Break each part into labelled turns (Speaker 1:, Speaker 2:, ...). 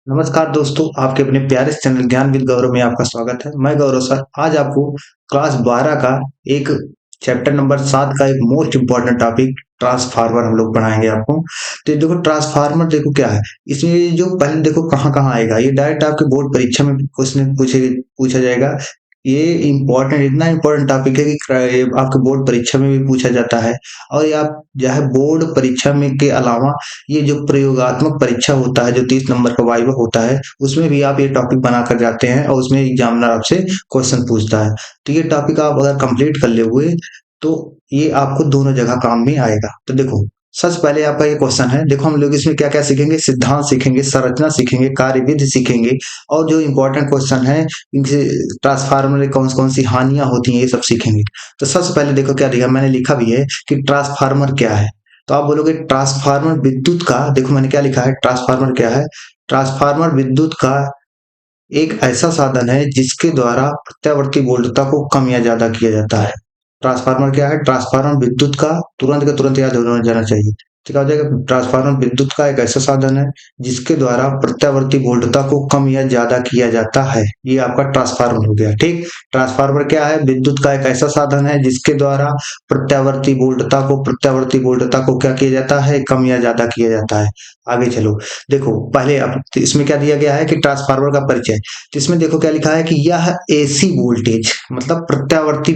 Speaker 1: नमस्कार दोस्तों, आपके अपने प्यारे से चैनल ज्ञान विद गौरव में आपका स्वागत है। मैं गौरव सर आज आपको क्लास 12 का एक चैप्टर नंबर 7 का एक मोस्ट इम्पोर्टेंट टॉपिक ट्रांसफार्मर हम लोग पढ़ाएंगे आपको। तो ये देखो ट्रांसफार्मर देखो क्या है। इसमें जो पहले देखो कहाँ कहाँ आएगा, ये डायरेक्ट आपके बोर्ड परीक्षा में क्वेश्चन पूछा जाएगा। ये इम्पोर्टेंट इतना इम्पोर्टेंट टॉपिक है कि ये आपके बोर्ड परीक्षा में भी पूछा जाता है। और ये आप जो है बोर्ड परीक्षा में के अलावा ये जो प्रयोगात्मक परीक्षा होता है, जो 30 नंबर का वाइवा होता है, उसमें भी आप ये टॉपिक बना कर जाते हैं और उसमें एग्जामिनर आपसे क्वेश्चन पूछता है। तो ये टॉपिक आप अगर कंप्लीट कर ले हुए तो ये आपको दोनों जगह काम में आएगा। तो देखो सबसे पहले आपका ये क्वेश्चन है, देखो हम लोग इसमें क्या क्या सीखेंगे, सिद्धांत सीखेंगे, संरचना सीखेंगे, कार्यविधि सीखेंगे और जो इम्पोर्टेंट क्वेश्चन है इनसे ट्रांसफार्मर में कौन कौन सी हानियां होती हैं ये सब सीखेंगे। तो सबसे पहले देखो क्या दिया, मैंने लिखा भी है कि ट्रांसफार्मर क्या है। तो आप बोलोगे ट्रांसफार्मर विद्युत का, देखो मैंने क्या लिखा है, ट्रांसफार्मर क्या है। ट्रांसफार्मर विद्युत का एक ऐसा साधन है जिसके द्वारा प्रत्यावर्ती वोल्टता को कम या ज्यादा किया जाता है। ट्रांसफार्मर क्या है, ट्रांसफार्मर विद्युत का, तुरंत के तुरंत याद हो जाना चाहिए। ठीक हो जाएगा। ट्रांसफार्मर विद्युत का एक ऐसा साधन है जिसके द्वारा प्रत्यावर्ती वोल्टता को कम या ज्यादा किया जाता है। ये आपका ट्रांसफार्मर हो गया। ठीक, ट्रांसफार्मर क्या है, विद्युत का एक ऐसा साधन है जिसके द्वारा प्रत्यावर्ती वोल्टता को क्या किया जाता है, कम या ज्यादा किया जाता है। आगे चलो, देखो पहले अब इसमें क्या दिया गया है कि ट्रांसफार्मर का परिचय। तो इसमें देखो क्या लिखा है कि यह एसी वोल्टेज मतलब प्रत्यावर्ती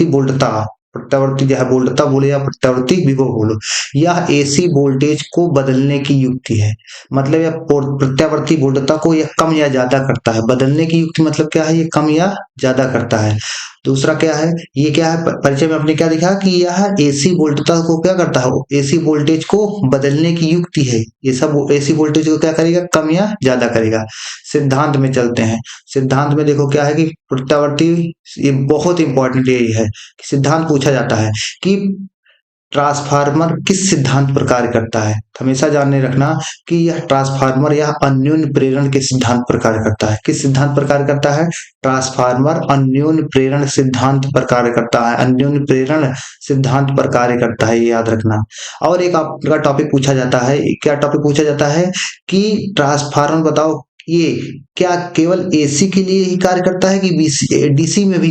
Speaker 1: वोल्टता, प्रत्यावर्ती जो है वोल्टता बोले या प्रत्यावर्ती विभव बोलो, यह एसी वोल्टेज को बदलने की युक्ति है। मतलब यह प्रत्यावर्ती वोल्टता को यह कम या ज्यादा करता है। बदलने की युक्ति मतलब क्या है, ये कम या ज्यादा करता है। दूसरा क्या है, ये क्या है, परिचय में आपने क्या दिखा कि यह एसी वोल्टता को क्या करता है, एसी वोल्टेज को बदलने की युक्ति है। ये सब एसी वोल्टेज को क्या करेगा, कम या ज्यादा करेगा। सिद्धांत में चलते हैं। सिद्धांत में देखो क्या है कि प्रत्यावर्ती, ये बहुत इंपॉर्टेंट ये है कि सिद्धांत पूछा जाता है कि ट्रांसफार्मर किस सिद्धांत पर कार्य करता है। हमेशा जानने रखना कि यह ट्रांसफार्मर यह अन्योन्य प्रेरण के सिद्धांत पर कार्य करता है। किस सिद्धांत पर कार्य करता है, ट्रांसफार्मर अन्योन्य प्रेरण सिद्धांत पर कार्य करता है। अन्योन्य प्रेरण सिद्धांत पर कार्य करता है, ये याद रखना। और एक आपका टॉपिक पूछा जाता है, क्या टॉपिक पूछा जाता है कि ट्रांसफार्मर बताओ ये क्या केवल एसी के लिए ही कार्य करता है कि डीसी में भी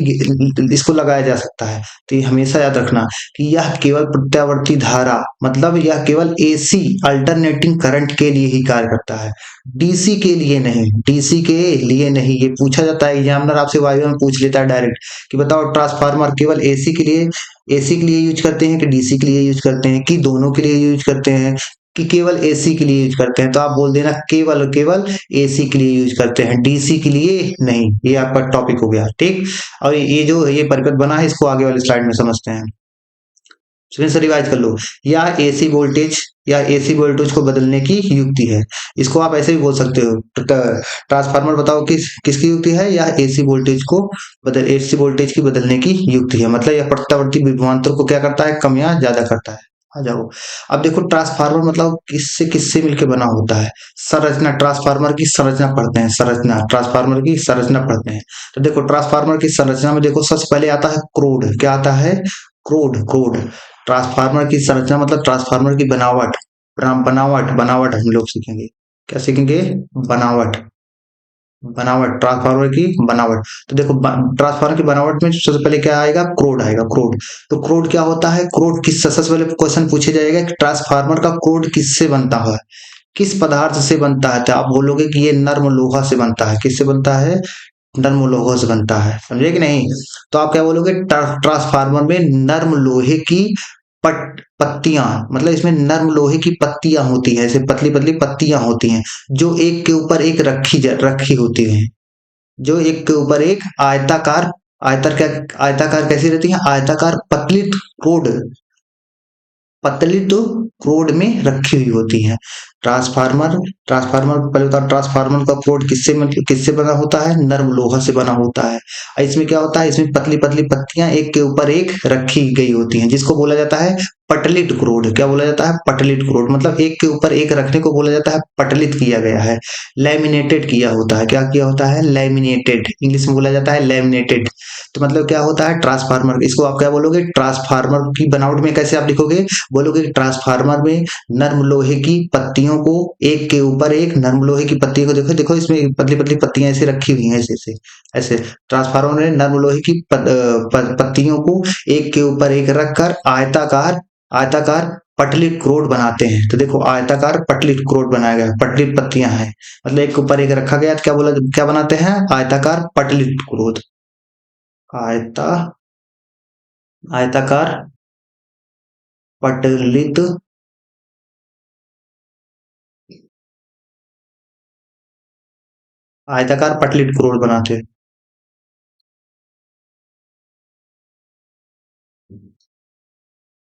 Speaker 1: इसको लगाया जा सकता है। तो ये हमेशा याद रखना कि यह केवल प्रत्यावर्ती धारा मतलब यह केवल एसी अल्टरनेटिंग करंट के लिए ही कार्य करता है, डीसी के लिए नहीं। डीसी के लिए नहीं, ये पूछा जाता है, एग्जामिनर आपसे वाइवा में पूछ लेता है डायरेक्ट कि बताओ ट्रांसफार्मर केवल एसी के लिए यूज करते हैं कि डीसी के लिए यूज करते हैं कि दोनों के लिए यूज करते हैं कि केवल एसी के लिए यूज करते हैं। तो आप बोल देना केवल केवल एसी के लिए यूज करते हैं, डीसी के लिए नहीं। ये आपका टॉपिक हो गया। ठीक, और ये जो ये परिपथ बना है इसको आगे वाले स्लाइड में समझते हैं। फिर से रिवाइज कर लो, या एसी वोल्टेज को बदलने की युक्ति है। इसको आप ऐसे भी बोल सकते हो, ट्रांसफार्मर बताओ किसकी युक्ति है, यह एसी वोल्टेज की बदलने की युक्ति है। मतलब यह प्रत्यावर्ती विभवांतर को क्या करता है, कम या ज्यादा करता है। आ जाओ, अब देखो ट्रांसफार्मर मतलब किससे किससे मिलकर बना होता है। संरचना, ट्रांसफार्मर की संरचना पढ़ते हैं, संरचना ट्रांसफार्मर की संरचना पढ़ते हैं। तो देखो ट्रांसफार्मर की संरचना में देखो सबसे पहले आता है क्रोड। क्या आता है, क्रोड। क्रोड ट्रांसफार्मर की संरचना मतलब ट्रांसफार्मर की बनावट। बनावट हम लोग सीखेंगे। क्या सीखेंगे, बनावट। ट्रांसफार्मर की बनावट। तो देखो ट्रांसफार्मर की बनावट में सबसे पहले क्या आएगा, क्रोड आएगा। क्रोड, तो क्रोड क्या होता है, क्रोड किस, सबसे पहले क्वेश्चन पूछे जाएगा कि ट्रांसफार्मर का क्रोड किससे बनता है, किस पदार्थ से बनता है। तो आप बोलोगे कि ये नर्म लोहा से बनता है। किससे बनता है, नर्म लोहा से बनता है। समझे कि नहीं। तो आप क्या बोलोगे, ट्रांसफार्मर में नर्म लोहे की पत्तियां, मतलब इसमें नर्म लोहे की पत्तियां होती है, ऐसे पतली पतली पत्तियां होती हैं जो एक के ऊपर एक रखी होती हैं, जो एक के ऊपर एक आयताकार कैसी रहती है, आयताकार पतली रोड, पतली तो रोड में रखी हुई होती है। ट्रांसफार्मर पहले तो ट्रांसफार्मर का रोड किससे बना होता है, नर्म लोहा से बना होता है। इसमें क्या होता है, इसमें पतली पतली पत्तियां एक के ऊपर एक रखी गई होती हैं जिसको बोला जाता है पटलित क्रोड। क्या बोला जाता है, पटलित क्रोड। मतलब एक के ऊपर एक रखने को बोला जाता है पटलित किया गया है, लैमिनेटेड किया होता है। क्या किया होता है, लैमिनेटेड, इंग्लिश में बोला जाता है लैमिनेटेड। तो मतलब क्या होता है ट्रांसफार्मर, इसको आप क्या बोलोगे, ट्रांसफार्मर की बनावट में कैसे आप लिखोगे, बोलोगे ट्रांसफार्मर में नर्म लोहे की पत्तियों पत्तियों को एक के ऊपर एक नर्म लोहे की पत्ती को देखो देखो इसमें पतली पतली पत्तियां ऐसे रखी हुई हैं ऐसे ऐसे ऐसे ट्रांसफार्मर में नर्म लोहे की पत्तियों को एक के ऊपर एक रखकर आयताकार आयताकार पटली क्रोड बनाते हैं। तो देखो आयताकार पटली क्रोड बनाया गया है, पटली पत्तियां हैं मतलब एक के ऊपर एक रखा गया तो क्या बोला क्या बनाते हैं आयताकार पटली क्रोड आयता आयताकार पटलित आयताकार पटलित क्रोड बनाते हैं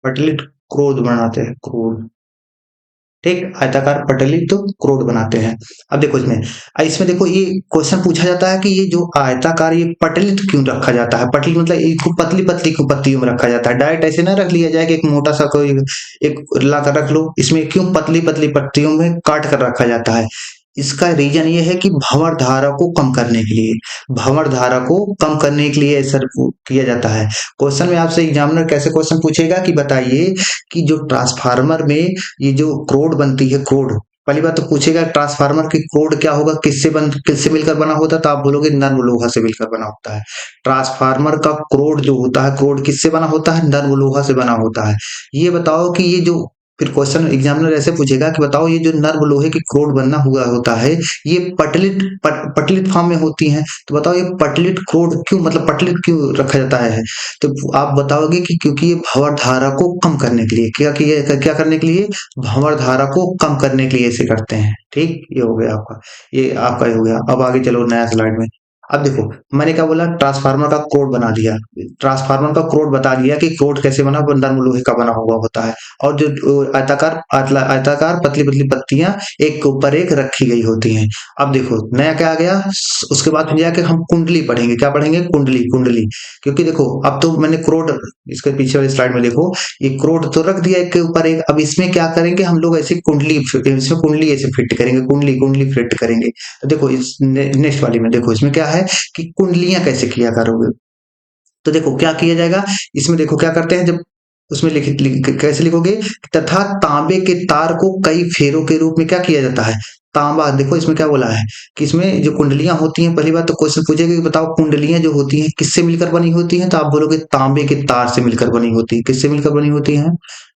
Speaker 1: पटलित क्रोध बनाते हैं क्रोध ठीक आयताकार पटलित तो क्रोड बनाते हैं। अब देखो इसमें इसमें देखो ये क्वेश्चन पूछा जाता है कि ये जो आयताकार ये पटलित क्यों रखा जाता है पटलित मतलब इसको पतली पतली क्यों पत्तियों में रखा जाता है डायरेक्ट ऐसे ना रख लिया जाए कि एक मोटा सा कोई एक ला कर रख लो इसमें क्यों पतली पतली पत्तियों में काट कर रखा जाता है। इसका रीजन ये है कि भंवर धारा को कम करने के लिए भंवर धारा को कम करने के लिए ऐसा किया जाता है। क्वेश्चन में आपसे एग्जामिनर कैसे क्वेश्चन पूछेगा कि बताइए कि जो ट्रांसफार्मर में ये जो क्रोड बनती है क्रोड पहली बात तो पूछेगा ट्रांसफार्मर की क्रोड क्या होगा किससे मिलकर बना होता है तो आप बोलोगे नर्म लोहा से मिलकर बना होता है। ट्रांसफार्मर का क्रोड जो होता है क्रोड किससे बना होता है नर्म लोहा से बना होता है। ये बताओ कि ये जो फिर क्वेश्चन एग्जामिनर ऐसे पूछेगा कि बताओ ये जो नर्म लोहे की क्रोड बनना हुआ होता है ये पटलित फॉर्म में होती हैं तो बताओ ये पटलित क्रोड क्यों मतलब पटलित क्यों रखा जाता है तो आप बताओगे कि क्योंकि ये भंवर धारा को कम करने के लिए क्या करने के लिए भंवर धारा को कम करने के लिए ऐसे करते हैं। ठीक ये हो गया आपका ये आपका हो गया। अब आगे चलो नया स्लाइड में। अब देखो मैंने क्या बोला ट्रांसफार्मर का कोड बना दिया ट्रांसफार्मर का कोड बता दिया कि कोड कैसे बना नर्म लोहे का बना हुआ होता है और जो आयताकार पतली पतली पत्तियां एक के ऊपर एक रखी गई होती हैं। अब देखो नया क्या आ गया उसके बाद फिर जाके हम कुंडली पढ़ेंगे क्या पढ़ेंगे कुंडली कुंडली क्योंकि देखो अब तो मैंने क्रोड इसके पीछे वाली स्लाइड में देखो ये क्रोड तो रख दिया एक के ऊपर एक अब इसमें क्या करेंगे हम लोग ऐसे कुंडली इसमें कुंडली ऐसे फिट करेंगे कुंडली कुंडली फिट करेंगे। तो देखो इस नेक्स्ट वाली में देखो इसमें क्या है कि कुंडलियां कैसे किया करोगे तो देखो क्या किया जाएगा इसमें देखो क्या करते हैं जब उसमें कैसे लिखोगे तथा तांबे के तार को कई फेरों के रूप में क्या किया जाता है तांबा देखो इसमें क्या बोला है कि इसमें जो कुंडलियां होती हैं पहली बात तो क्वेश्चन पूछेगा कि बताओ कुंडलियां जो होती हैं किससे मिलकर बनी होती हैं तो आप बोलोगे तांबे के तार से मिलकर बनी होती है किससे मिलकर बनी होती है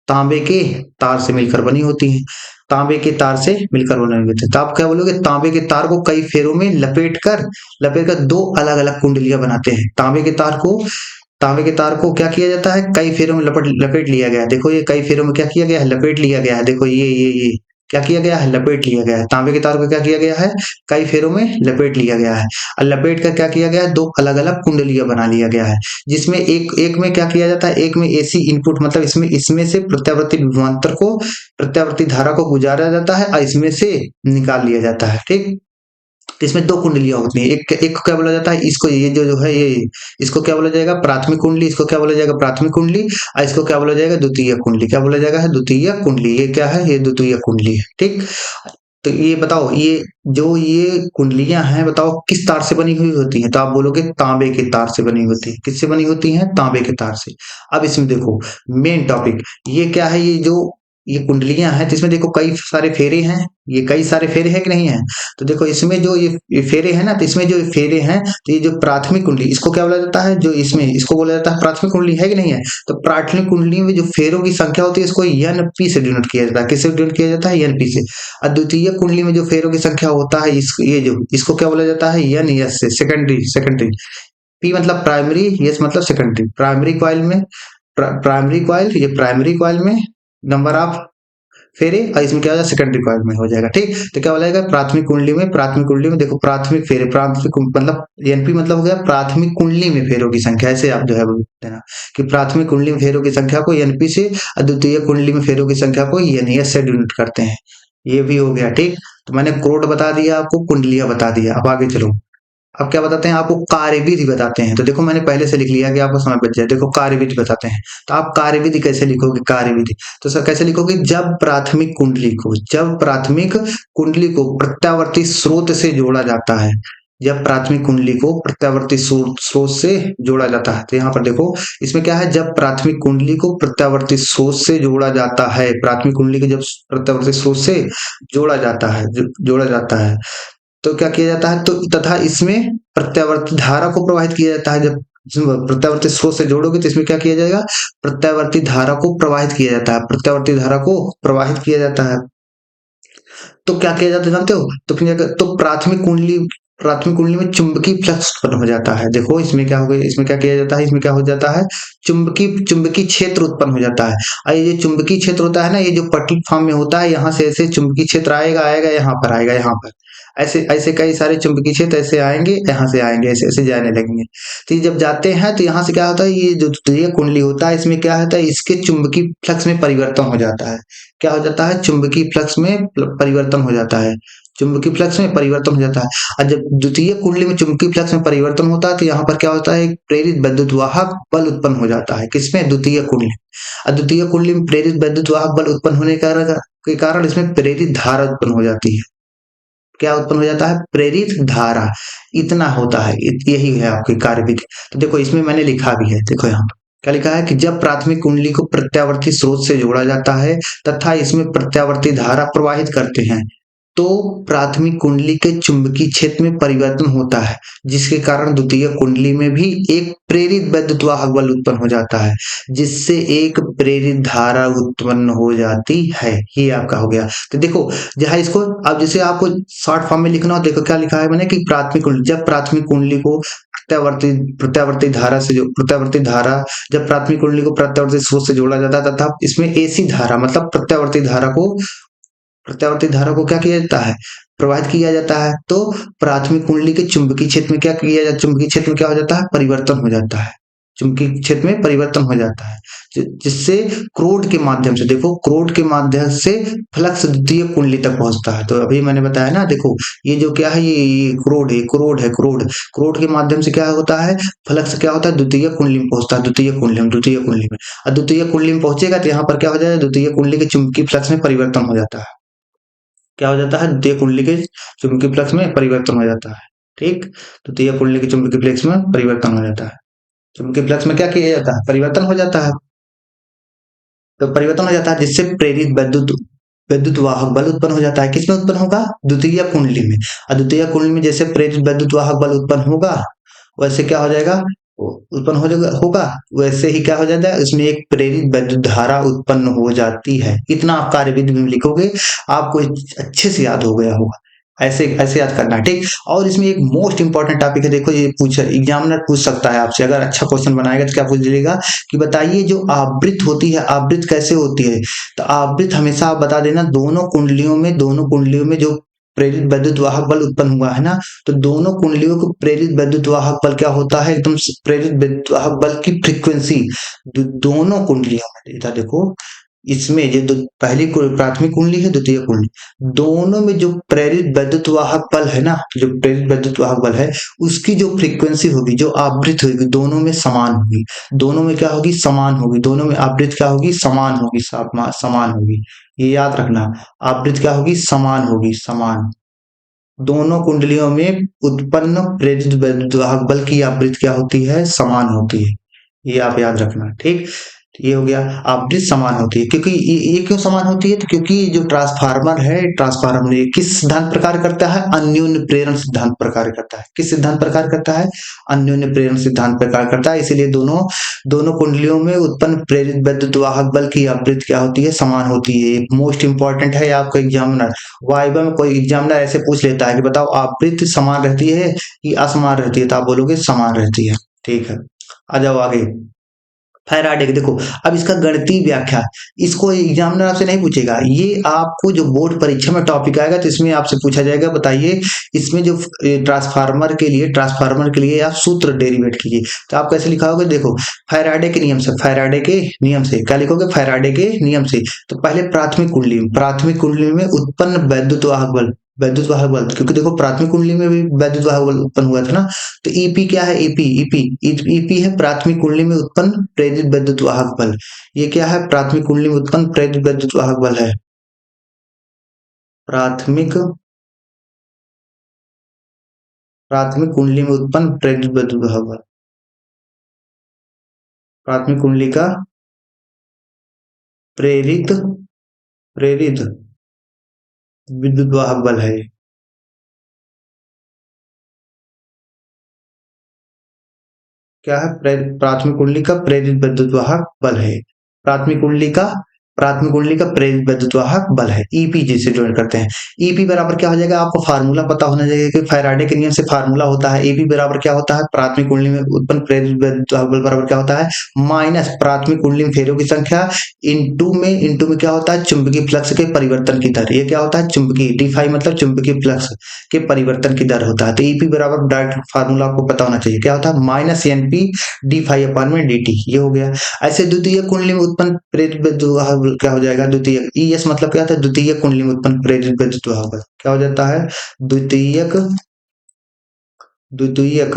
Speaker 1: तांबे के तार से मिलकर बनी होती है तांबे के तार से मिलकर बने हुए थे तो आप क्या बोलोगे तांबे के तार को कई फेरों में लपेट कर दो अलग अलग कुंडलियां बनाते हैं तांबे के तार को क्या किया जाता है कई फेरों में लपेट लपेट लिया गया है देखो ये कई फेरों में क्या किया गया है लपेट लिया गया है देखो ये क्या किया गया है लपेट लिया गया है तांबे के तार को क्या किया गया है कई फेरों में लपेट लिया गया है और लपेट कर क्या किया गया है दो अलग अलग कुंडलियां बना लिया गया है जिसमें एक में क्या किया जाता है एक में एसी इनपुट मतलब इसमें से प्रत्यावर्ती विभवांतर को प्रत्यावर्ती धारा को गुजारा जाता है और इसमें से निकाल लिया जाता है। ठीक तो इसमें दो कुंडलियां होती हैं एक को क्या बोला जाता है इसको ये जो है ये इसको क्या बोला जाएगा प्राथमिक कुंडली इसको क्या बोला जाएगा प्राथमिक कुंडली और इसको क्या बोला जाएगा द्वितीय कुंडली क्या बोला जाएगा है द्वितीय कुंडली ये क्या है ये द्वितीय कुंडली है। ठीक तो ये बताओ ये कुंडलियां हैं बताओ किस तार से बनी हुई होती हैं तो आप बोलोगे तांबे के तार से बनी होती है किससे बनी होती हैं तांबे के तार से। अब इसमें देखो मेन टॉपिक ये क्या है ये कुंडलियां हैं जिसमें देखो कई सारे फेरे हैं ये कई सारे फेरे हैं कि नहीं है तो देखो इसमें जो ये फेरे हैं ना तो इसमें जो फेरे हैं तो ये जो प्राथमिक कुंडली इसको क्या बोला जाता है जो इसमें इसको बोला जाता है प्राथमिक कुंडली है कि नहीं है तो प्राथमिक कुंडली में जो फेरों की संख्या होती है इसको एनपी से डिनोट किया जाता है किससे डिनोट किया जाता है एनपी से और द्वितीय कुंडली में जो फेरों की संख्या होता है इसको क्या बोला जाता है एन एस से सेकेंडरी पी मतलब प्राइमरी एस मतलब सेकेंडरी प्राइमरी कॉइल में प्राइमरी कॉइल में नंबर ऑफ फेरे और इसमें क्या हो जाएगा सेकेंडरी कॉइल में हो जाएगा। ठीक तो क्या बोला जाएगा प्राथमिक कुंडली में देखो प्राथमिक फेरे प्राथमिक मतलब एनपी मतलब हो गया प्राथमिक कुंडली में फेरों की संख्या ऐसे आप जो है देना कि प्राथमिक कुंडली में फेरों की संख्या को एनपी से और द्वितीय कुंडली में फेरों की संख्या को एनएस से डिनोट करते हैं ये भी हो गया। ठीक तो मैंने क्रोड बता दिया आपको कुंडलियां बता दिया। अब आगे चलो अब क्या बताते हैं आपको कार्यविधि बताते हैं तो देखो मैंने पहले से लिख लिया कि आपको समय बच जाए देखो कार्यविधि बताते हैं तो आप कार्यविधि कैसे लिखोगे कार्यविधि तो सर कैसे लिखोगे जब प्राथमिक कुंडली को प्रत्यावर्ती स्रोत से जोड़ा जाता है जब प्राथमिक कुंडली को प्रत्यावर्ती स्रोत से जोड़ा जाता है। तो यहाँ पर देखो इसमें क्या है, जब प्राथमिक कुंडली को प्रत्यावर्ती स्रोत से जोड़ा जाता है, प्राथमिक कुंडली को जब प्रत्यावर्ती स्रोत से जोड़ा जाता है, जोड़ा जाता है तो क्या किया जाता है, तो तथा इसमें प्रत्यावर्ती धारा को प्रवाहित किया जाता है। जब प्रत्यावर्ती स्रोत से जोड़ोगे तो इसमें क्या किया जाएगा, प्रत्यावर्ती धारा को प्रवाहित किया जाता है, प्रत्यावर्ती धारा को प्रवाहित किया जाता है। तो क्या किया जाता है जानते हो, तो फिर तो प्राथमिक कुंडली में चुंबकीय फ्लक्स उत्पन्न हो जाता है। देखो इसमें क्या हो गया, इसमें क्या किया जाता है, इसमें क्या हो जाता है, चुंबकीय क्षेत्र उत्पन्न हो जाता है। और ये जो चुंबकीय क्षेत्र होता है ना, ये जो पट्टी फॉर्म में होता है, यहाँ से ऐसे चुंबकीय क्षेत्र आएगा आएगा यहाँ पर आएगा, यहाँ पर ऐसे ऐसे कई सारे चुंबकीय क्षेत्र ऐसे आएंगे, यहाँ से आएंगे, ऐसे ऐसे जाने लगेंगे। तो ये जब जाते हैं तो यहाँ से क्या होता है, ये जो तुरीय कुंडली होता है इसमें क्या होता है, इसके चुंबकीय फ्लक्स में परिवर्तन हो जाता है। क्या हो जाता है, चुंबकीय फ्लक्स में परिवर्तन हो जाता है, चुंबकीय फ्लक्स में परिवर्तन हो जाता है। और जब द्वितीय कुंडली में चुंबकीय फ्लक्स में परिवर्तन होता है तो यहाँ पर क्या होता है, एक प्रेरित विद्युत वाहक बल उत्पन्न हो जाता है। किसमें, द्वितीय कुंडली। और द्वितीय कुंडली में प्रेरित विद्युत वाहक बल उत्पन्न होने के कारण इसमें प्रेरित धारा उत्पन्न हो जाती है। क्या उत्पन्न हो जाता है, प्रेरित धारा। इतना होता है, यही है आपकी कार्यविधि। तो देखो इसमें मैंने लिखा भी है, देखो यहाँ क्या लिखा है कि जब प्राथमिक कुंडली को प्रत्यावर्ती स्रोत से जोड़ा जाता है तथा इसमें प्रत्यावर्ती धारा प्रवाहित करते हैं तो प्राथमिक कुंडली के चुंबकीय क्षेत्र में परिवर्तन होता है, जिसके कारण द्वितीय कुंडली में भी एक प्रेरित विद्युत वाहक बल उत्पन्न हो जाता है, जिससे एक प्रेरित धारा उत्पन्न हो जाती है। ये आपका हो गया। तो देखो जहां इसको अब जैसे आपको शॉर्ट फॉर्म में लिखना हो, देखो क्या लिखा है मैंने कि प्राथमिक कुंडली, जब प्राथमिक कुंडली को प्रत्यावर्ती धारा से जो प्रत्यावर्ती धारा जब प्राथमिक कुंडली को प्रत्यावर्ती स्रोत से जोड़ा जाता है तथा इसमें एसी धारा मतलब प्रत्यावर्ती धारा को क्या किया जाता है, प्रवाहित किया जाता है। तो प्राथमिक कुंडली के चुंबकीय क्षेत्र में क्या किया जाता है, चुंबकीय क्षेत्र में क्या हो जाता है, परिवर्तन हो जाता है, चुंबकीय क्षेत्र में परिवर्तन हो जाता है, जिससे क्रोड के माध्यम से, देखो क्रोड के माध्यम से फ्लक्स द्वितीय कुंडली तक पहुंचता है। तो अभी मैंने बताया ना, देखो ये जो क्या है, ये क्रोड के माध्यम से क्या होता है, फ्लक्स क्या होता है, द्वितीय कुंडली में पहुंचता है, द्वितीय कुंडली में। और द्वितीय कुंडली में पहुंचेगा तो यहाँ पर क्या हो जाएगा, द्वितीय कुंडली के चुंबकीय फ्लक्स में परिवर्तन हो जाता है। क्या हो जाता है, द्वितीय कुंडली के चुंबकीय फ्लक्स में परिवर्तन हो जाता है। ठीक, द्वितीय कुंडली के चुंबकीय फ्लक्स में परिवर्तन हो जाता है। चुंबकीय फ्लक्स में क्या किया जाता है, परिवर्तन हो जाता है। तो परिवर्तन हो जाता है जिससे प्रेरित विद्युत वाहक बल उत्पन्न हो जाता है। किसमें उत्पन्न होगा, द्वितीय कुंडली में। और द्वितीय कुंडली में जैसे प्रेरित विद्युत वाहक बल उत्पन्न होगा वैसे क्या हो जाएगा, उत्पन्न हो जाएगा होगा, वैसे ही क्या हो जाता है, उसमें एक प्रेरित विद्युत धारा उत्पन्न हो जाती है। इतना आप कार्यविधि में लिखोगे आपको अच्छे से याद हो गया होगा। ऐसे ऐसे याद करना है, ठीक। और इसमें एक मोस्ट इंपॉर्टेंट टॉपिक है, देखो ये पूछा एग्जामिनर पूछ सकता है आपसे, अगर अच्छा क्वेश्चन बनाएगा तो क्या पूछ लेगा कि बताइए जो आवृत्त होती है, आवृत्त कैसे होती है। तो आवृत्त हमेशा आप बता देना, दोनों कुंडलियों में जो प्रेरित विद्युत वाहक बल उत्पन्न हुआ है ना, तो दोनों कुंडलियों को प्रेरित विद्युत वाहक बल क्या होता है, एकदम प्रेरित विद्युत वाहक बल की फ्रीक्वेंसी दोनों कुंडलियों में देता। देखो इसमें जो पहली प्राथमिक कुंडली है, द्वितीय कुंडली, दोनों में जो प्रेरित विद्युत वाहक बल है ना, जो प्रेरित विद्युत वाहक बल है उसकी जो फ्रीक्वेंसी होगी, जो आवृत्ति होगी, दोनों में समान होगी। दोनों में क्या होगी, समान होगी। दोनों में आवृत्ति क्या होगी, समान होगी, समान होगी। ये याद रखना, आवृत्ति क्या होगी, समान होगी, समान। दोनों कुंडलियों में उत्पन्न प्रेरित विद्युत वाहक बल की आवृत्ति क्या होती है, समान होती है। ये आप याद रखना, ठीक। ये हो गया, आवृत्ति समान होती है। क्योंकि ये क्यों समान होती है, तो क्योंकि जो ट्रांसफार्मर है, ट्रांसफार्मर ये किस सिद्धांत प्रकार करता है, अन्योन्य प्रेरण सिद्धांत प्रकार करता है। किस सिद्धांत प्रकार करता है, अन्योन्य प्रेरण सिद्धांत प्रकार करता है। इसीलिए दोनों दोनों कुंडलियों में उत्पन्न प्रेरित विद्युत वाहक बल की आवृत्ति क्या होती है, समान होती है। मोस्ट इंपॉर्टेंट है आपका एग्जामिनर, वाइवा में कोई एग्जामिनर ऐसे पूछ लेता है कि बताओ आवृत्ति समान रहती है कि असमान रहती है, तो आप बोलोगे समान रहती है। ठीक है, आ जाओ आगे। फैराडे देखो, अब इसका गणितीय व्याख्या, इसको एग्जामिनर आपसे नहीं पूछेगा, ये आपको जो बोर्ड परीक्षा में टॉपिक आएगा तो इसमें आपसे पूछा जाएगा, बताइए इसमें जो ट्रांसफार्मर के लिए आप सूत्र डेरिवेट कीजिए। तो आप कैसे लिखाओगे, देखो फैराडे के नियम से, क्या लिखोगे, फैराडे के नियम से। तो पहले प्राथमिक कुंडली में उत्पन्न विद्युत वाहक बल, क्योंकि देखो प्राथमिक कुंडली में भी विद्युत वाहक बल उत्पन्न हुआ था ना। तो ईपी क्या है, ईपी है प्राथमिक कुंडली में उत्पन्न प्रेरित विद्युत वाहक बल। ये क्या है, प्राथमिक कुंडली में उत्पन्न प्रेरित विद्युत वाहक बल है। प्राथमिक प्राथमिक कुंडली में उत्पन्न प्रेरित विद्युत वाहक बल, प्राथमिक कुंडली का प्रेरित प्रेरित विद्युत वाहक बल है। क्या है? प्राथमिक कुंडली का प्रेरित विद्युत वाहक बल है। प्राथमिक कुंडली का प्रेरित विद्युत वाहक बल है, ईपी जिसे ज्वाइन करते हैं। ईपी बराबर क्या हो जाएगा? आपको फार्मूला पता होना चाहिए कि फैराडे के नियम से फार्मूला होता है। ईपी बराबर क्या होता है? प्राथमिक कुंडली में उत्पन्न प्रेरित विद्युत वाहक बल बराबर क्या होता है? माइनस प्राथमिक कुंडली में फेरों की संख्या इंटू में क्या होता है? चुंबकीय फ्लक्स के परिवर्तन की दर। ये क्या होता है? चुंबकीय डी फाई मतलब चुंबकीय फ्लक्स के परिवर्तन की दर होता है। तो ईपी बराबर डायरेक्ट फार्मूला आपको पता होना चाहिए, क्या होता है? Minus NP D five upon में डी टी, ये हो गया। ऐसे द्वितीय कुंडली में उत्पन्न प्रेरित विद्युत वाहक बल क्या हो जाएगा? द्वितीय ईएस मतलब क्या होता है? द्वितीय कुंडली में उत्पन्न प्रेरित विद्युत वाहक बल क्या हो जाता है? द्वितीयक द्वितीयक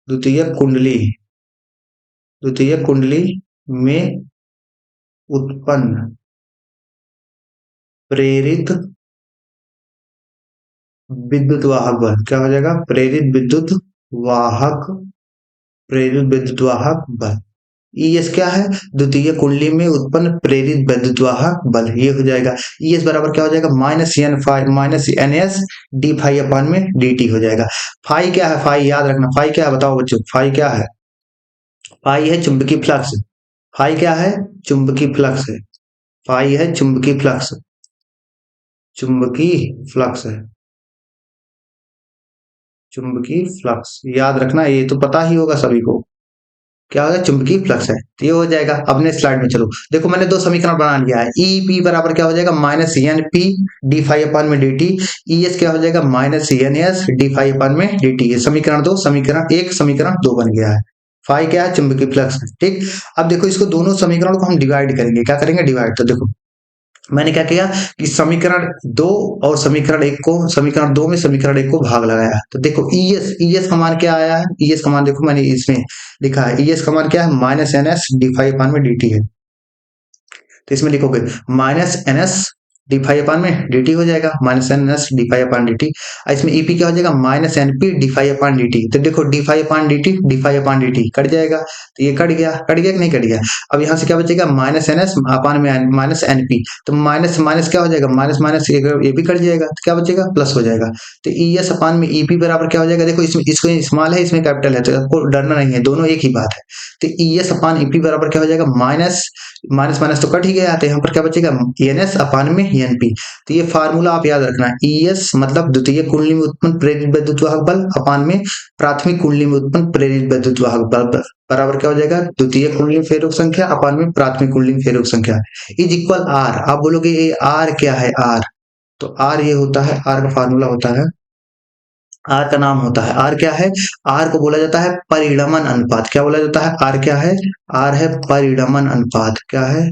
Speaker 1: द्वितीयक कुंडली द्वितीयक कुंडली में उत्पन्न प्रेरित विद्युत वाहक बल क्या हो जाएगा? प्रेरित विद्युत वाहक बल। ईएस क्या है? द्वितीय कुंडली में उत्पन्न प्रेरित विद्युत वाहक बल, ये हो जाएगा। ईएस बराबर क्या हो जाएगा? Minus N S D phi upon में डी टी हो जाएगा। फाई क्या है? फाई याद रखना, फाई क्या है बताओ बच्चों, फाई क्या है? फाई है चुंबकीय फ्लक्स। फाई क्या है? चुंबकीय फ्लक्स है। फाई है चुंबकीय फ्लक्स, चुंबकीय फ्लक्स है, चुंबकीय फ्लक्स याद रखना, ये तो पता ही होगा सभी को। क्या होगा? चुंबकीय फ्लक्स है। तो ये हो जाएगा। अपने स्लाइड में चलो, देखो मैंने दो समीकरण बना लिया है। ई पी बराबर क्या हो जाएगा? Minus N P D five upon में डी टी। ई एस क्या हो जाएगा? Minus N S D five upon में डी टी। ये समीकरण दो, समीकरण एक, समीकरण दो बन गया है। फाइव क्या है? चुंबकीय फ्लक्स, ठीक। अब देखो इसको दोनों समीकरणों को हम डिवाइड करेंगे। क्या करेंगे? डिवाइड। तो देखो मैंने क्या किया कि समीकरण दो और समीकरण एक को, समीकरण दो में समीकरण एक को भाग लगाया। तो देखो ईएस का मान क्या आया है? ईएस का मान देखो मैंने इसमें लिखा है। ईएस का मान क्या है? Minus N S D five upon में डी टी है। तो इसमें लिखोगे minus N S D five upon में डी टी हो जाएगा, minus N S D five upon D T. इसमें ईपी क्या हो जाएगा? Minus N P D five upon D T. तो देखो D five upon D T cut जाएगा। तो ये कट गया कि नहीं कट गया? अब यहाँ से क्या बचेगा? माइनस एन एस अपान में माइनस एन पी। तो माइनस माइनस क्या हो जाएगा? माइनस माइनस ये भी कट जाएगा, तो क्या बचेगा? प्लस हो जाएगा। तो ई एस अपान में ईपी बराबर क्या हो जाएगा? देखो इसमें इसको स्मॉल है, इसमें कैपिटल है, तो आपको डरना नहीं है, दोनों एक ही बात है। तो ई एस अपान ईपी बराबर क्या हो जाएगा? माइनस माइनस माइनस तो कट ही गया, तो यहाँ पर क्या बचेगा? एन एस अपान में एन पी। तो ये फार्मूला आप याद रखना, ई एस मतलब द्वितीय कुंडली में उत्पन्न प्रेरित विद्युत वाहक बल अपान में प्राथमिक कुंडली में उत्पन्न प्रेरित विद्युत वाहक बल बराबर क्या हो जाएगा? द्वितीय कुंडली में फेरों की संख्या अपान में प्राथमिक कुंडली में फेरों की संख्या इज इक्वल आर। आप बोलोगे ये आर क्या है? आर तो आर ये होता है, आर का फार्मूला होता है, आर का नाम होता है, आर क्या है? आर को बोला जाता है परिणमन अनुपात। क्या बोला जाता है? आर क्या है? आर है परिणमन अनुपात। क्या है?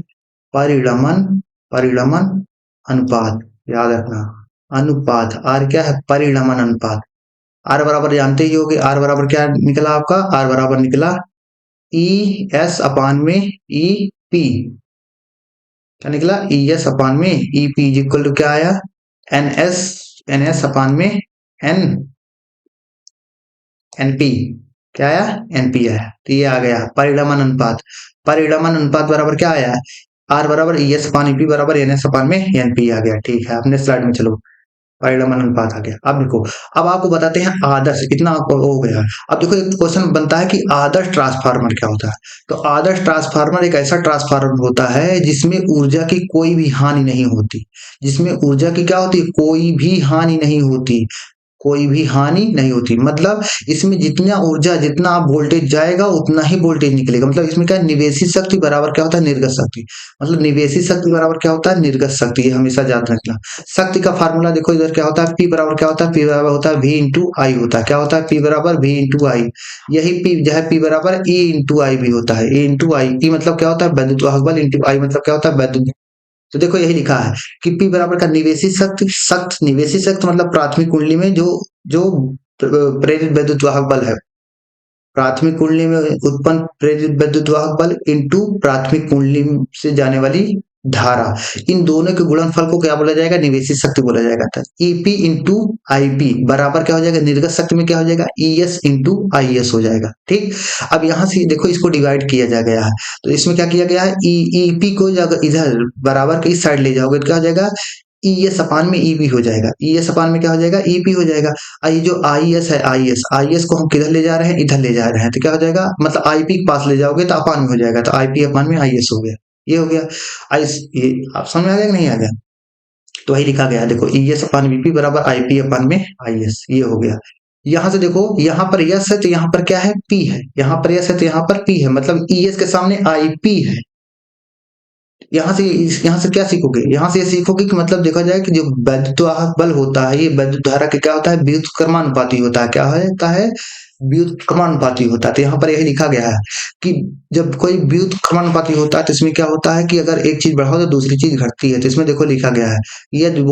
Speaker 1: परिणमन परिणमन अनुपात, याद रखना। अनुपात आर क्या है? परिणमन अनुपात। आर बराबर जानते ही होगे, आर बराबर क्या निकला आपका? आर बराबर निकला ई एस अपान में ई पी। क्या निकला? ई एस अपान में ई पी इक्वल टू क्या आया? एन एस अपान में एन एनपी। क्या आया? एनपी आया। तो ये आ गया परिणमन अनुपात। परिणमन अनुपात बराबर क्या आया? आर बराबर ई एस अपान ईपी बराबर एन एस अपान में एनपी आ गया। ठीक है, अपने स्लाइड में चलो, परिणमन अनुपात आ गया। अब देखो, अब आपको बताते हैं आदर्श, इतना आपको हो गया। अब देखो एक क्वेश्चन बनता है कि आदर्श ट्रांसफार्मर क्या होता है। तो आदर्श ट्रांसफार्मर एक ऐसा ट्रांसफार्मर होता है जिसमें ऊर्जा की कोई भी हानि नहीं होती। जिसमें ऊर्जा की क्या होती है? कोई भी हानि नहीं होती। कोई भी हानि नहीं होती मतलब इसमें जितना ऊर्जा, जितना आप वोल्टेज जाएगा उतना ही वोल्टेज निकलेगा। मतलब इसमें क्या है? निवेशित शक्ति बराबर क्या होता है? निर्गत शक्ति। मतलब निवेशित शक्ति बराबर क्या होता है? निर्गत शक्ति। ये हमेशा याद रखना। शक्ति का फार्मूला देखो इधर क्या होता है? पी बराबर क्या होता है? पी बराबर होता है वी इंटू आई होता है। क्या होता है? पी बराबर वी इंटू आई। यही पी जो है पी बराबर ई इंटू आई भी होता है। ए इंटू आई, ई मतलब क्या होता है? विद्युत वाहक बल, इंटू आई मतलब क्या होता है? वैद्युत। तो देखो यही लिखा है कि पी बराबर का निवेशित शक्ति, निवेशित शक्ति मतलब प्राथमिक कुंडली में जो जो प्रेरित विद्युत वाहक बल है, प्राथमिक कुंडली में उत्पन्न प्रेरित विद्युत वाहक बल इंटू प्राथमिक कुंडली से जाने वाली धारा, इन दोनों के गुणनफल को क्या बोला जाएगा, निवेशित शक्ति बोला जाएगा। तो ईपी इंटू आईपी बराबर क्या हो जाएगा, निर्गत शक्ति में क्या हो जाएगा, ईएस इंटू आईएस हो जाएगा। ठीक, अब यहाँ से देखो इसको डिवाइड किया जा गया है, तो इसमें क्या किया गया है, ईपी को इधर बराबर के इस साइड ले जाओगे तो क्या हो जाएगा, ईएस अपान में ईपी हो जाएगा, ईएस अपान में क्या हो जाएगा, ईपी हो जाएगा। ये जो आईएस है, आईएस को हम किधर ले जा रहे हैं, इधर ले जा रहे हैं, तो क्या हो जाएगा, मतलब आईपी के पास ले जाओगे तो अपान में हो जाएगा, तो आईपी अपान में आईएस हो गया, ये हो गया। आईस, ये आप समझ में आ गया कि नहीं आ गया, तो वही लिखा गया है, देखो ईएस अपान वीपी बराबर आईपी अपान में आईएस, ये हो गया। यहाँ से देखो, यहाँ पर यस है तो यहाँ पर क्या है, पी है, यहाँ पर यस है तो यहाँ पर पी है, मतलब ईएस के सामने आईपी है। यहाँ से क्या सीखोगे, यहाँ से ये सीखोगे कि मतलब देखा जाए कि जो वैद्युतवाहक बल होता है, ये वैद्युत धारा के क्या होता है, व्युत्क्रमानुपाती होता है, क्या होता है, व्युत्क्रमानुपाती होता है। तो यहाँ पर यही लिखा गया है कि जब कोई व्युत्क्रमानुपाती होता है तो इसमें क्या होता है कि अगर एक चीज बढ़ाओ तो दूसरी चीज घटती है। तो इसमें देखो लिखा गया है, यदि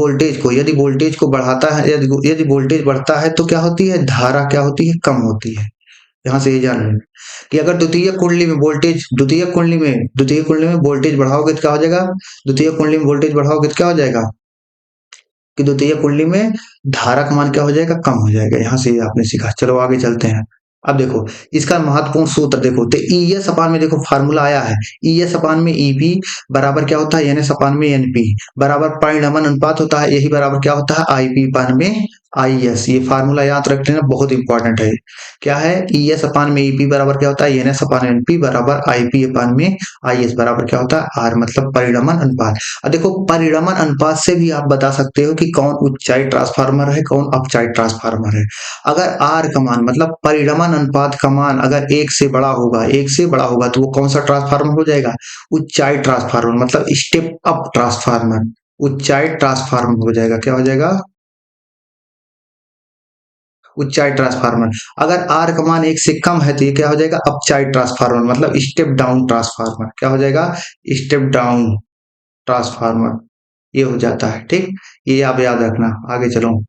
Speaker 1: वोल्टेज को बढ़ाता है, यदि वोल्टेज बढ़ता है तो क्या होती है, धारा क्या होती है, कम होती है। यहाँ से ये जान लें कि अगर द्वितीय कुंडली में वोल्टेज बढ़ाओगे तो क्या हो जाएगा, द्वितीय कुंडली में वोल्टेज बढ़ाओगे तो क्या हो जाएगा, कि द्वितीय कुंडली में धारा का मान क्या हो जाएगा, कम हो जाएगा। यहाँ से आपने सीखा। चलो आगे चलते हैं। अब देखो इसका महत्वपूर्ण सूत्र देखो, तो ईएस अपान में देखो फार्मूला आया है, ईएस अपान में ईपी बराबर क्या होता है, एनएस अपान में एनपी बराबर परिणमन अनुपात होता है, यही बराबर क्या होता है, आईपी अपान में आईएस। ये फार्मूला याद रख लेना, बहुत इंपॉर्टेंट है। क्या है, ईएस अपान में ईपी बराबर क्या होता है, एनएस अपान एनपी बराबर आईपी अपान में आईएस बराबर क्या होता है, आर, मतलब परिणमन अनुपात। अब देखो परिणमन अनुपात से भी आप बता सकते हो कि कौन उच्चाई ट्रांसफार्मर है, कौन अपचाई ट्रांसफार्मर है। अगर आर का मान, मतलब परिणमन अनुपात का मान अगर एक से बड़ा होगा तो वो कौन सा ट्रांसफार्मर हो जाएगा, उच्चाई ट्रांसफार्मर, मतलब स्टेप अप ट्रांसफार्मर, उच्चाई ट्रांसफार्मर हो जाएगा। क्या हो जाएगा, उच्चाई ट्रांसफार्मर। अगर आर का मान एक से कम है तो ये क्या हो जाएगा, अपचाई ट्रांसफार्मर, मतलब स्टेप डाउन ट्रांसफार्मर। क्या हो जाएगा, स्टेप डाउन ट्रांसफार्मर, ये हो जाता है। ठीक, ये आप याद रखना। आगे चलो।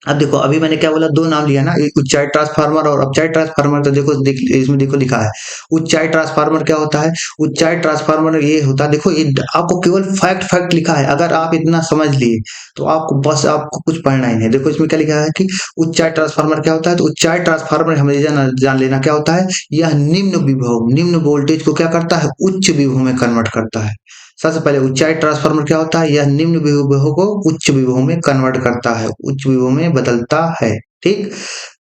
Speaker 1: अब देखो अभी मैंने क्या बोला, दो नाम लिया ना, एक उच्चाई ट्रांसफार्मर और अपचाई ट्रांसफार्मर। तो देखो इसमें देखो लिखा है, उच्चाई ट्रांसफार्मर क्या होता है, उच्चाई ट्रांसफार्मर ये होता है, देखो ये आपको केवल फैक्ट लिखा है, अगर आप इतना समझ लिए तो आपको बस आपको कुछ पढ़ना ही नहीं। देखो इसमें क्या लिखा है कि उच्चाई ट्रांसफार्मर क्या होता है, तो उच्चाई ट्रांसफार्मर हमें जान लेना क्या होता है, यह निम्न वोल्टेज को क्या करता है, उच्च विभव में कन्वर्ट करता है। सबसे पहले उच्चाई ट्रांसफार्मर क्या होता है, यह निम्न विभव को उच्च विभव में कन्वर्ट करता है, उच्च विभव में बदलता है। ठीक,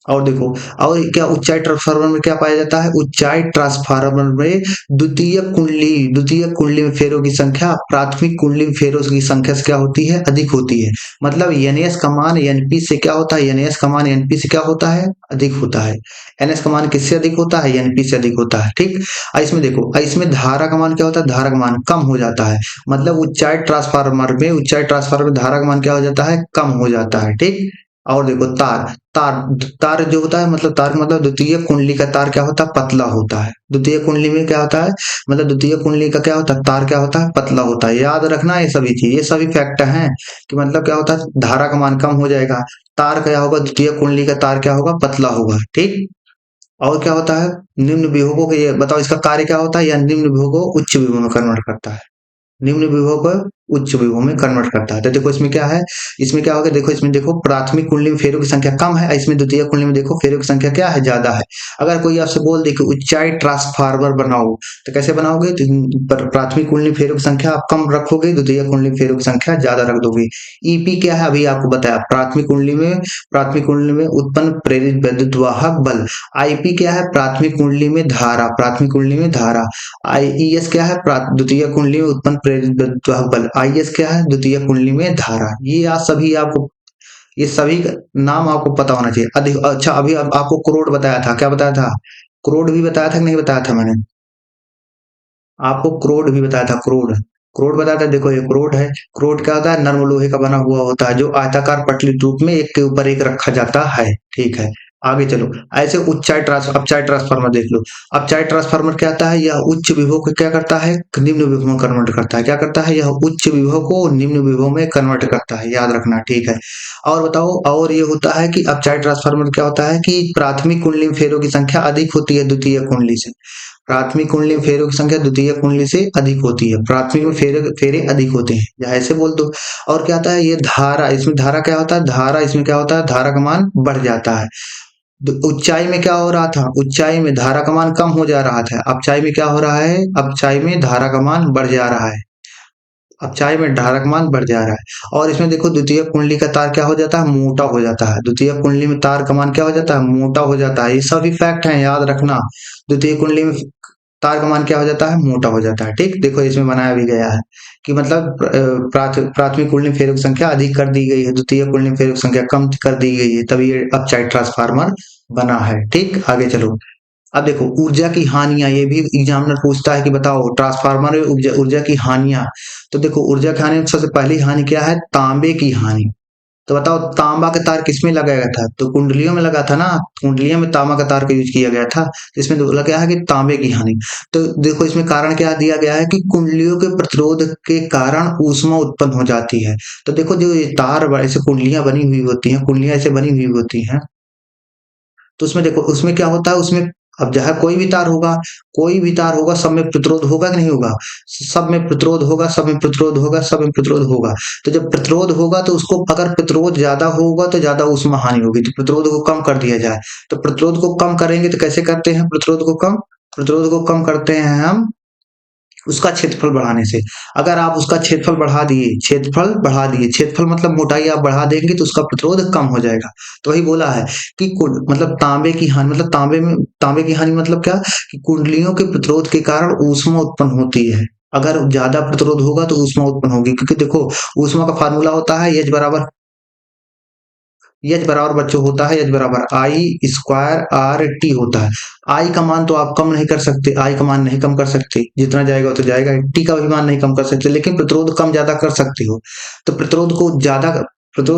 Speaker 1: और देखो, और क्या उच्चाई ट्रांसफार्मर में क्या पाया जाता है, उच्चाई ट्रांसफार्मर में द्वितीय कुंडली में फेरों की संख्या प्राथमिक कुंडली में फेरों की संख्या से क्या होती है, अधिक होती है। मतलब एनएस का मान एनपी से क्या होता है, एनएस का मान एनपी से क्या होता है, अधिक होता है। एनएस का मान किससे अधिक होता है, एनपी से अधिक होता है। ठीक, इसमें देखो, इसमें धारा का मान क्या होता है, धारा का मान कम हो जाता है। मतलब उच्चाई ट्रांसफार्मर में धारा का मान क्या हो जाता है, कम हो जाता है। ठीक, और देखो तार जो होता है, मतलब तार मतलब द्वितीय कुंडली का तार क्या होता है, पतला होता है। द्वितीय कुंडली में क्या होता है, मतलब द्वितीय कुंडली का क्या होता है, तार क्या होता है, पतला होता है। याद रखना ये सभी चीज, ये सभी फैक्ट हैं कि मतलब क्या होता है, धारा का मान कम हो जाएगा, तार क्या होगा, द्वितीय कुंडली का तार क्या होगा, पतला होगा। ठीक, और क्या होता है, निम्न विभवों को, ये बताओ इसका कार्य क्या होता है, या निम्न विभव को उच्च विभव में कन्वर्ट करता है, निम्न विभव को उच्च विभव में कन्वर्ट करता है। तो देखो इसमें क्या है, इसमें क्या होगा, देखो इसमें देखो प्राथमिक कुंडली में फेरों की संख्या कम है, इसमें द्वितीय कुंडली में देखो फेरों की संख्या क्या है, ज्यादा है। अगर कोई आपसे बोल दे कि उच्चाई ट्रांसफार्मर बनाओ, तो कैसे बनाओगे, तो प्राथमिक कुंडली में फेरों की संख्या आप कम रखोगे, द्वितीय कुंडली में फेरों की संख्या ज्यादा रख दोगे। ईपी क्या है, अभी आपको बताया, प्राथमिक कुंडली में उत्पन्न प्रेरित विद्युत वाहक बल। आईपी क्या है, प्राथमिक कुंडली में धारा। आईईएस क्या है, द्वितीय कुंडली में उत्पन्न प्रेरित विद्युत वाहक बल। आईएस क्या है, द्वितीय कुंडली में धारा। ये ये सभी नाम आपको पता होना चाहिए। अधिक अच्छा, अभी आपको क्रोड बताया था, क्या बताया था, क्रोड भी बताया था कि नहीं बताया था मैंने आपको, क्रोड भी बताया था, क्रोड बताया था। देखो ये क्रोड है, क्रोड क्या होता है, नर्म लोहे का बना हुआ होता है, जो आयताकार पटली रूप में एक के ऊपर एक रखा जाता है। ठीक है, आगे चलो। ऐसे अपचाई ट्रांसफार्मर देख लो। अपचाई ट्रांसफार्मर क्या आता है, यह उच्च विभव को क्या करता है, निम्न विभव में कन्वर्ट करता है। क्या करता है, यह उच्च विभव को निम्न विभव में कन्वर्ट करता है, याद रखना। ठीक है, और बताओ, और ये होता है कि अपचाई ट्रांसफार्मर क्या होता है कि प्राथमिक कुंडली में फेरों की संख्या अधिक होती है द्वितीय कुंडली से। प्राथमिक कुंडली में फेरों की संख्या द्वितीय कुंडली से अधिक होती है, प्राथमिक में फेरे अधिक होते हैं, या ऐसे बोल दो। और क्या होता है, ये धारा, इसमें धारा क्या होता है, धारा इसमें क्या होता है, धारा का मान बढ़ जाता है। ऊंचाई में क्या हो रहा था, ऊंचाई में धारा का मान कम हो जा रहा था, अब ऊंचाई में क्या हो रहा है, अब ऊंचाई में धारा का मान बढ़ जा रहा है, अब चाय में धारक मान बढ़ जा रहा है। और इसमें देखो द्वितीय कुंडली का तार क्या हो जाता है, मोटा हो जाता है, द्वितीय कुंडली में तार का मान क्या हो जाता है, मोटा हो जाता है। ये सभी फैक्ट हैं, याद रखना। द्वितीय कुंडली में तार का मान क्या हो जाता है, मोटा हो जाता है। ठीक, देखो इसमें बनाया भी गया है कि मतलब प्राथमिक कुंडली में फेरों की संख्या अधिक कर दी गई है, द्वितीय कुंडली में फेरों की संख्या कम कर दी गई है, तभी ये अपचाइड ट्रांसफार्मर बना है। ठीक, आगे चलो। अब देखो ऊर्जा की हानियां, ये भी एग्जामिनर पूछता है कि बताओ ट्रांसफार्मर में ऊर्जा की हानियां। तो देखो ऊर्जा की हानि में सबसे पहली हानि क्या है, तांबे की हानि। तो बताओ तांबा का तार किसमें लगाया था, तो कुंडलियों में लगा था ना, कुंडलियों में तांबा का तार का यूज किया गया था। इसमें बोला गया है कि तांबे की हानि। तो देखो इसमें कारण क्या दिया गया है कि कुंडलियों के प्रतिरोध के कारण ऊष्मा उत्पन्न हो जाती है। तो देखो जो ये तार ऐसे कुंडलियां बनी हुई होती हैं, कुंडलियां ऐसे बनी हुई होती हैं, तो उसमें देखो उसमें क्या होता है, उसमें अब जहाँ कोई भी तार होगा, कोई भी तार होगा, सब में प्रतिरोध होगा कि नहीं होगा, सब में प्रतिरोध होगा, सब में प्रतिरोध होगा, सब में प्रतिरोध होगा। तो जब प्रतिरोध होगा तो उसको अगर प्रतिरोध ज्यादा होगा तो ज्यादा ऊष्मा हानि होगी, तो प्रतिरोध को कम कर दिया जाए। तो प्रतिरोध को कम करेंगे तो कैसे करते हैं, प्रतिरोध को कम करते हैं हम उसका क्षेत्रफल बढ़ाने से। अगर आप उसका क्षेत्रफल मतलब मोटाई आप बढ़ा देंगे तो उसका प्रतिरोध कम हो जाएगा। तो वही बोला है कि मतलब तांबे की हानि, मतलब तांबे की हानि मतलब क्या, कि कुंडलियों के प्रतिरोध के कारण ऊष्मा उत्पन्न होती है। अगर ज्यादा प्रतिरोध होगा तो ऊष्मा उत्पन्न होगी, क्योंकि देखो ऊष्मा का फार्मूला होता है एच बराबर बच्चों होता है, एच बराबर आई स्क्वायर आर टी होता है। आई का मान तो आप कम नहीं कर सकते, आई का मान नहीं कम कर सकते, जितना जाएगा तो जाएगा, टी का भी मान नहीं कम कर सकते, लेकिन प्रतिरोध कम ज्यादा कर सकते हो। तो प्रतिरोध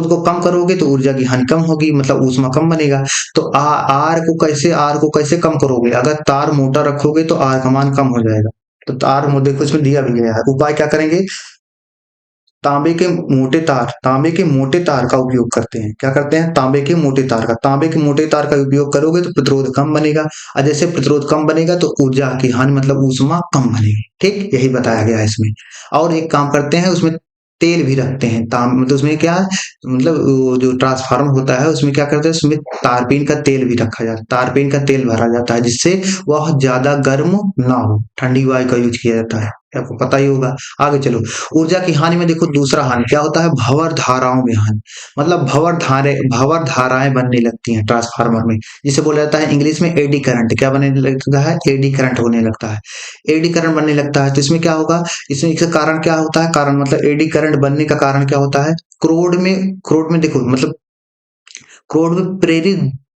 Speaker 1: को कम करोगे तो ऊर्जा की हानि कम होगी, मतलब ऊष्मा कम बनेगा। तो आर को कैसे कम करोगे, अगर तार मोटा रखोगे तो आर का मान कम हो जाएगा। तो तार देखो इसमें दिया भी गया है, उपाय क्या करेंगे, तांबे के मोटे तार का उपयोग करते हैं। क्या करते हैं, तांबे के मोटे तार का उपयोग करोगे तो प्रतिरोध कम बनेगा, और जैसे प्रतिरोध कम बनेगा तो ऊर्जा की हानि मतलब ऊष्मा कम बनेगी। ठीक, यही बताया गया है इसमें। और एक काम करते हैं, उसमें तेल भी रखते हैं, मतलब उसमें क्या है, मतलब जो ट्रांसफार्मर होता है उसमें क्या करते हैं, उसमें तारपीन का तेल भी रखा जाता है, तारपीन का तेल भरा जाता है, जिससे वह ज्यादा गर्म ना हो, ठंडी वायु का यूज किया जाता है, आपको पता ही होगा। आगे चलो, ऊर्जा की हानि में देखो दूसरा हानि क्या होता है, भंवर धाराओं में हानि, मतलब भंवर धाराएं बनने लगती हैं ट्रांसफार्मर में, जिसे बोला जाता है इंग्लिश में एडी करंट। क्या बनने लगता है, एडी करंट होने लगता है, एडी करंट बनने लगता है। तो इसमें क्या होगा, इसमें इसका कारण क्या होता है, कारण मतलब एडी करंट बनने का कारण क्या होता है, क्रोड में देखो मतलब क्रोड में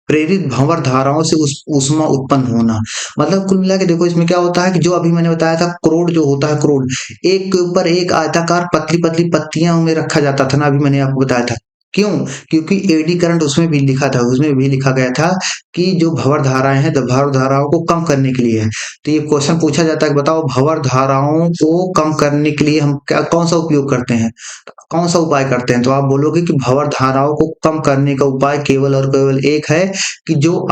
Speaker 1: प्रेरित भंवर धाराओं से ऊष्मा उत्पन्न होना। मतलब कुल मिला के देखो इसमें क्या होता है कि जो अभी मैंने बताया था, क्रोड जो होता है, क्रोड एक के ऊपर एक आयताकार पतली पतली पत्तियां में रखा जाता था ना, अभी मैंने आपको बताया था। क्यों, क्योंकि एडी करंट उसमें भी लिखा था, उसमें भी लिखा गया था कि जो भंवर धाराएं हैं, तो भंवर धाराओं को कम करने के लिए है। तो ये क्वेश्चन पूछा जाता है कि बताओ भंवर धाराओं को कम करने के लिए हम क्या कौन सा उपयोग करते हैं, कौन सा उपाय करते हैं, तो आप बोलोगे कि भंवर धाराओं को कम करने का उपाय केवल और केवल एक है कि जो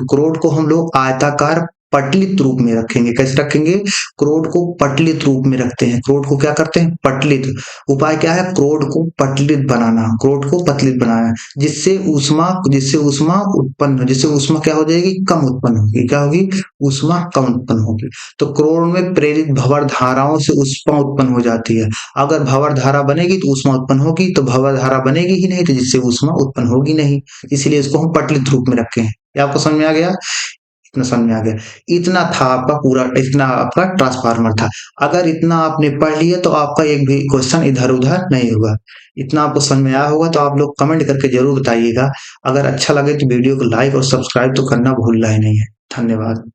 Speaker 1: क्रोड को हम लोग आयताकार पटलित रूप में रखेंगे। कैसे रखेंगे, क्रोड को पटलित रूप में रखते हैं, क्रोड को क्या करते हैं, पटलित। उपाय क्या है, क्रोड को पतलित बनाना, जिससे ऊष्मा क्या हो जाएगी, कम उत्पन्न होगी, क्या होगी, ऊष्मा कम उत्पन्न होगी। तो क्रोड में प्रेरित भंवर धाराओं से ऊष्मा उत्पन्न हो जाती है। अगर भंवर धारा बनेगी तो ऊष्मा उत्पन्न होगी, तो भंवर धारा बनेगी ही नहीं तो जिससे ऊष्मा उत्पन्न होगी नहीं, इसलिए इसको हम पटलित रूप में रखे हैं। ये आपको समझ में आ गया, इतना समझ में आ गया। इतना आपका ट्रांसफार्मर था। अगर इतना आपने पढ़ लिया तो आपका एक भी क्वेश्चन इधर उधर नहीं होगा। इतना आपको समझ में आया होगा तो आप लोग कमेंट करके जरूर बताइएगा। अगर अच्छा लगे तो वीडियो को लाइक और सब्सक्राइब तो करना भूलना ही नहीं है। धन्यवाद।